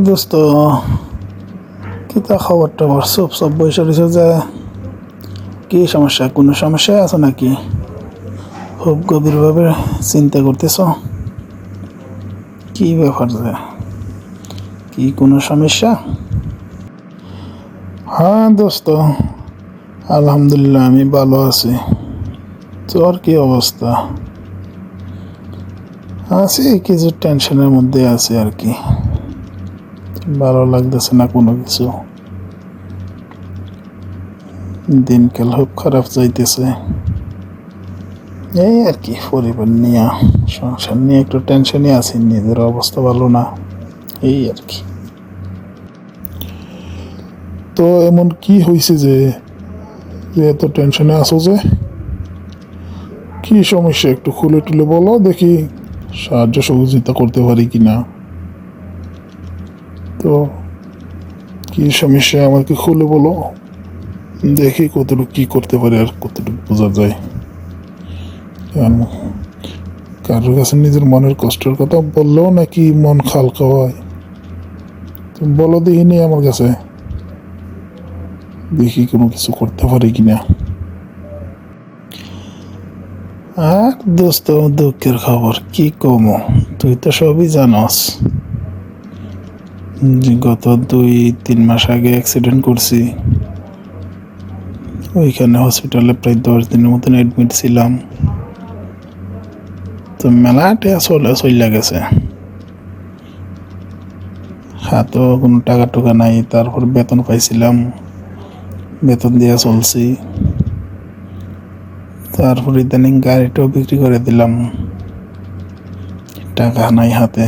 দোস্ত, কিতা খবর টবর? সব বসে রয়েছে যে কি সমস্যা? কোনো সমস্যা আছে নাকি? খুব গভীরভাবে চিন্তা করতেছ? কি ব্যাপার যে? কি কোনো সমস্যা? হ্যাঁ দোস্ত, আলহামদুলিল্লাহ আমি ভালো আছি। তোর কি অবস্থা? আছি কিছু টেনশনের মধ্যে আছি আর কি। ভালো লাগতেছে না কোনো কিছু। দিনকাল খুব খারাপ যাইতেছে। এই আর কি, পরিবার নিয়ে সংসার নিয়ে একটু টেনশনই আছি, নিজের অবস্থা ভালো না, এই আর কি। তো এমন কি হয়েছে যে এত টেনশনে আছো যে? কি সমস্যা একটু খুলে টুলে বলো, দেখি সাহায্য সহযোগিতা করতে পারি কিনা। তো কি সমস্যা আমাকে খুলে বলো, দেখি কতটুকু কি করতে পারি আর কতটুকু বোঝা যায়। কারণ কারোর কাছে নিজের মনের কষ্টের কথা বললেও নাকি মন হালকা হয়। তুমি বলো দেখিনি আমার কাছে, দেখি কোনো কিছু করতে পারি কিনা। আর দোস্ত, দুঃখের খবর কি কমো, তুই তো সবই জানস যে গত 2-3 মাস আগে অ্যাক্সিডেন্ট করছি। ওইখানে হসপিটালে প্রায় 10 দিনের মতন অ্যাডমিট ছিলাম। তো মেলাটে চলে গেছে, হাতেও কোনো টাকা টুকা নাই। তারপর বেতন পাইছিলাম, বেতন দিয়ে চলছি। তারপর ইদানিং গাড়িটাও বিক্রি করে দিলাম, টাকা নাই হাতে।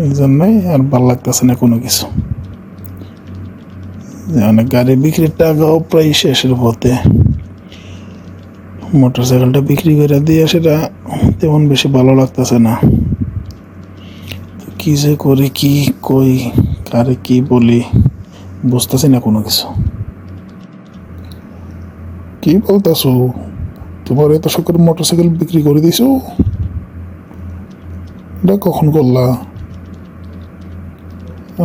এই জন্যই আর ভাল লাগতেছে না কোনো কিছু। অনেক গাড়ি বিক্রির টাকাও প্রায় শেষের পথে। মোটর সাইকেলটা বিক্রি করে দিয়ে সেটা তেমন বেশি ভালো লাগতেছে না। কি যে করি, কি কই, কারে কি বলি, বুঝতেছি না কোনো কিছু। কি বলতেছো? তোমার এত শখের মোটরসাইকেল বিক্রি করে দিছো? এটা কখন করলা?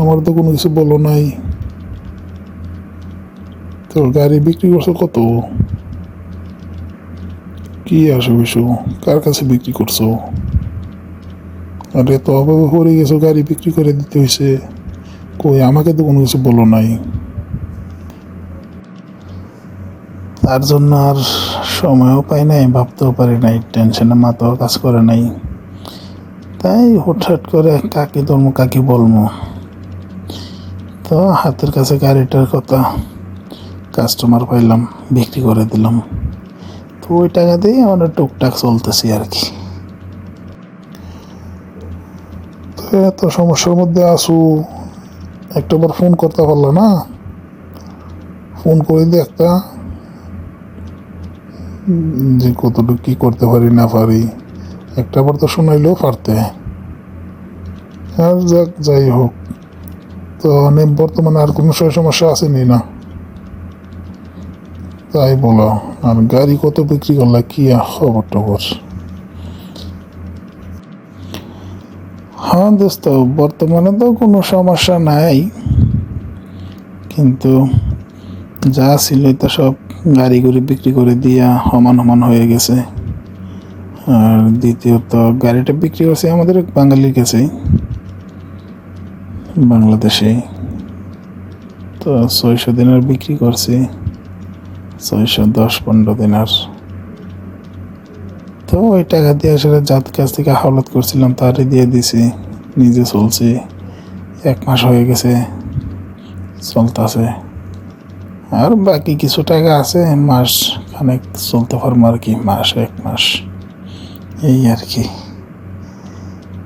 আমার তো কোনো কিছু বলো নাই। তো গাড়ি বিক্রি করছো কত? কি আসো বিশু, কার কাছে বিক্রি করছো? আর এত অভাবে পড়ে গেছো, গাড়ি বিক্রি করে দিতে হয়েছে? কই, আমাকে তো কোনো কিছু বলো নাই। তার জন্য আর সময়ও পাই নাই, ভাবতেও পারি নাই, টেনশনে মাথাও কাজ করে নাই। তাই হুটহাট করে কাকে ধরবো, কাকে বলবো। তো হাতের কাছে গাড়িটার কথা, কাস্টমার পাইলাম, বিক্রি করে দিলাম। তো ওই টাকা দিয়ে আমরা টুকটাক চলতেছি আর কি। তো এত সমস্যার মধ্যে আসু, একটাবার ফোন করতে পারলো না? ফোন করে দেখতা যে কতটুকু কি করতে পারি না পারি, একটাবার তো শোনাইলেও পারতে। আর যাক, যাই হোক। তো বর্তমানে আর কোনো সমস্যা আসেনি না? তাই বলো। আর গাড়ি কত বিক্রি করলা, কি খবর টবর? হ্যাঁ দোস্ত, বর্তমানে তো কোনো সমস্যা নাই, কিন্তু যা ছিল তো সব গাড়ি গুড়ি বিক্রি করে দিয়া সমান সমান হয়ে গেছে। আর দ্বিতীয়ত গাড়িটা বিক্রি করছে আমাদের এক বাঙালির কাছেই, বাংলাদেশে। তো 600 দিনের বিক্রি করছি, 610-15 দিনের। তো ওই টাকা দিয়ে আসলে যার কাছ থেকে হাওলাত করছিলাম তারই দিয়ে দিছি, নিজে চলছি। 1 মাস হয়ে গেছে, চলতেছে। আর বাকি কিছু টাকা আছে, মাস খানেক চলতে পারবো আর কি, মাস 1 মাস, এই আর কি।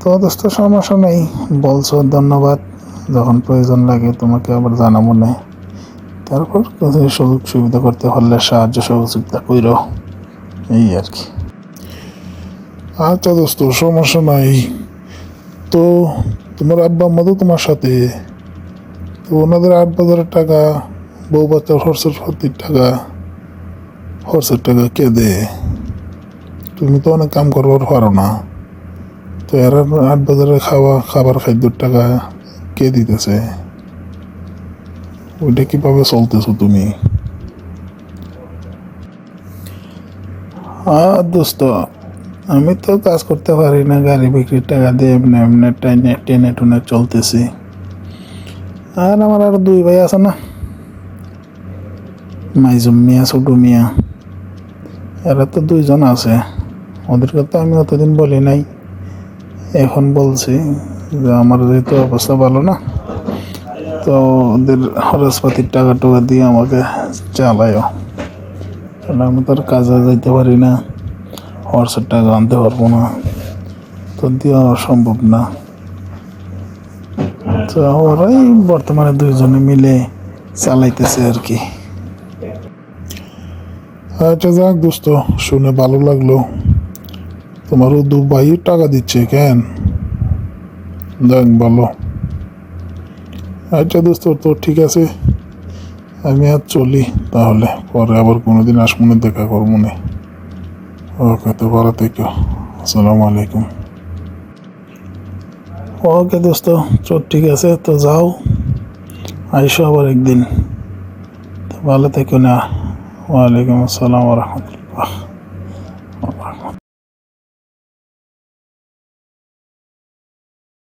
তো দোস্ত, সমস্যা নেই, বলছো ধন্যবাদ। যখন প্রয়োজন লাগে তোমাকে আবার জানাবো না। তারপর কিছু সুযোগ সুবিধা করতে পারলে সাহায্য সহযোগিতা কইরো, এই আর কি। আচ্ছা দোস্ত, সমস্যা নাই। তো তোমার আব্বা আম্মা তো তোমার সাথে, তো ওনাদের 8 বাজারের টাকা, বউ বাচ্চার খরচের পাতির টাকা, খরচের টাকা কে দেয়? তুমি তো অনেক কাম করবার পারো না, তো এরা 8 বাজারে খাবার খাদ্যর টাকা কে দিতেছে? ওইটা কিভাবে চলতেছো তুমি? দোস্ত, আমি তো কাজ করতে পারি না, গাড়ি বিক্রির টাকা দিয়ে এমনি এমনি টেনে টেনে টুনে চলতেছি। আর আমার আর 2 ভাই আছে না, মাইজুম মিয়া, ছোটু মিয়া, এরা তো 2জন আছে। ওদেরকে তো আমি অতদিন বলি নাই, এখন বলছি যে আমার যেহেতু অবস্থা ভালো না, তো ওদের খরচপাতির টাকা টুকা দিয়ে আমাকে চালায়ও। কারণ আমি তো আর কাজে যাইতে পারি না, খরচের টাকা আনতে পারবো না, তো দেওয়া সম্ভব না। তো ওরাই বর্তমানে 2জনে মিলে চালাইতেছে আর কি। আচ্ছা যাক দোস্ত, শুনে ভালো লাগলো। তোমারও 2 ভাই টাকা দিচ্ছে কেন? যাক ভালো। আচ্ছা দোস্ত, তো ঠিক আছে, আমি আর চলি তাহলে, পরে আবার কোনোদিন আসমনে দেখা করবো না। ওকে, তো ভালো থেকো। আসসালামু আলাইকুম। ওকে দোস্ত, ঠিক আছে, তো যাও, আইসো আবার একদিন। তো ভালো থেকো না। ওয়ালাইকুম আসসালাম রহমতুল্লাহ।